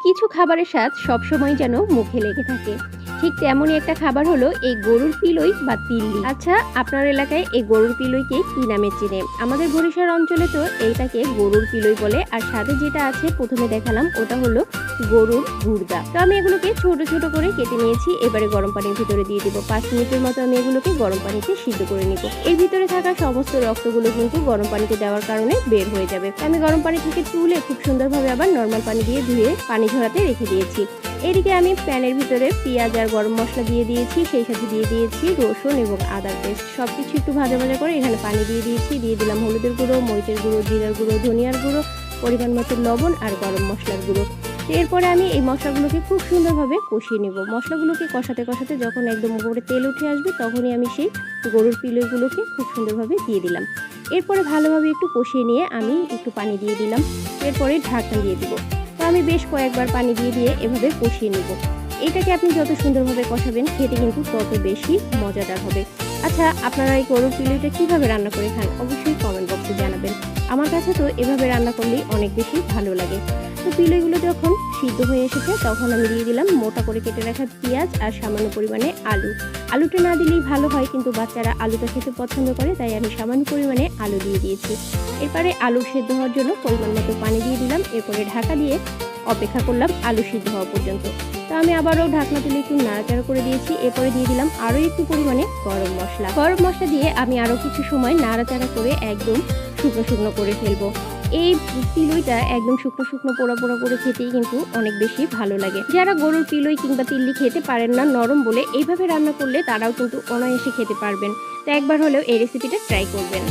কিছু খাবারের স্বাদ সবসময় যেন মুখে লেগে থাকে। ঠিক তেমনই একটা খাবার হলো এই গরুর পিলই বা তিল্লি। আচ্ছা, আপনার এলাকায় এই গরুর পিলইকে কি নামে চেনে? আমাদের বরিশাল অঞ্চলে তো এইটাকে গরুর পিলই বলে। আর সাথে যেটা আছে প্রথমে দেখালাম ওটা হলো গরুর গুর্দা। তো আমি এগুলোকে ছোট ছোট করে কেটে নিয়েছি। এবারে গরম পানির ভিতরে দিয়ে দিব। 5 মিনিটের মতো আমি এগুলোকে গরম পানিতে সিদ্ধ করে নিব। এর ভিতরে থাকা সমস্ত রক্তগুলো কিন্তু গরম পানিতে দেওয়ার কারণে বের হয়ে যাবে। আমি গরম পানি থেকে তুলে খুব সুন্দরভাবে আবার নর্মাল পানি দিয়ে ধুয়ে পানি ঝরাতে রেখে দিয়েছি। এদিকে আমি প্যানের ভিতরে পেঁয়াজ আর গরম মশলা দিয়ে দিয়েছি, সেই সাথে দিয়ে দিয়েছি রসুন এবং আদার পেস্ট। সবকিছু একটু ভাজা ভাজা করে এখানে পানি দিয়ে দিয়েছি। দিয়ে দিলাম হলুদের গুঁড়ো, মরিচের গুঁড়ো, জিরার গুঁড়ো, ধনিয়ার গুঁড়ো, পরিমাণ মতো লবণ আর গরম মশলার গুঁড়ো। এরপরে আমি এই মশলাগুলোকে খুব সুন্দরভাবে কষিয়ে নেব। মশলাগুলোকে কষাতে কষাতে যখন একদম উপরে তেল উঠে আসবে তখনই আমি সেই গরুর পিলইগুলোকে খুব সুন্দরভাবে দিয়ে দিলাম। এরপরে ভালোভাবে একটু কষিয়ে নিয়ে আমি একটু পানি দিয়ে দিলাম। এরপরে ঢাকনা দিয়ে দিব। তো আমি বেশ কয়েকবার পানি দিয়ে দিয়ে এভাবে কষিয়ে নেব। এটাকে আপনি যত সুন্দরভাবে কষাবেন খেতে কিন্তু তত বেশি মজাদার হবে। আচ্ছা, আপনারা এই গরুর পিলইটা কীভাবে রান্না করে খান অবশ্যই কমেন্ট বক্সে জানাবেন। আমার কাছে তো এভাবে রান্না করলেই অনেক বেশি ভালো লাগে। তো পিলইগুলো যখন সিদ্ধ হয়ে এসেছে তখন আমি দিয়ে দিলাম মোটা করে কেটে রাখা পেঁয়াজ আর সামান্য পরিমাণে আলু। আলুটা না দিলেই ভালো হয়, কিন্তু বাচ্চারা আলুটা খেতে পছন্দ করে, তাই আমি সামান্য পরিমাণে আলু দিয়ে দিয়েছি। এরপরে আলু সিদ্ধ হওয়ার জন্য পরিমাণ মতো পানি দিয়ে দিলাম। এরপরে ঢাকা দিয়ে অপেক্ষা করলাম আলু সিদ্ধ হওয়া পর্যন্ত। তো আমি আবারও ঢাকনা তুলে একটু নাড়াচাড়া করে দিয়েছি। এরপরে দিয়ে দিলাম আরও একটু পরিমাণে গরম মশলা। গরম মশলা দিয়ে আমি আরও কিছু সময় নাড়াচাড়া করে একদম শুকনো শুকনো করে ফেলবো। এই পিলইটা একদম শুকনো শুকনো পোড়া পোড়া করে খেতেই কিন্তু অনেক বেশি ভালো লাগে। যারা গরুর পিলই কিংবা তিল্লি খেতে পারেন না নরম বলে, এইভাবে রান্না করলে তারাও কিন্তু অনায়াসে খেতে পারবেন। তো একবার হলেও এই রেসিপিটা ট্রাই করবেন।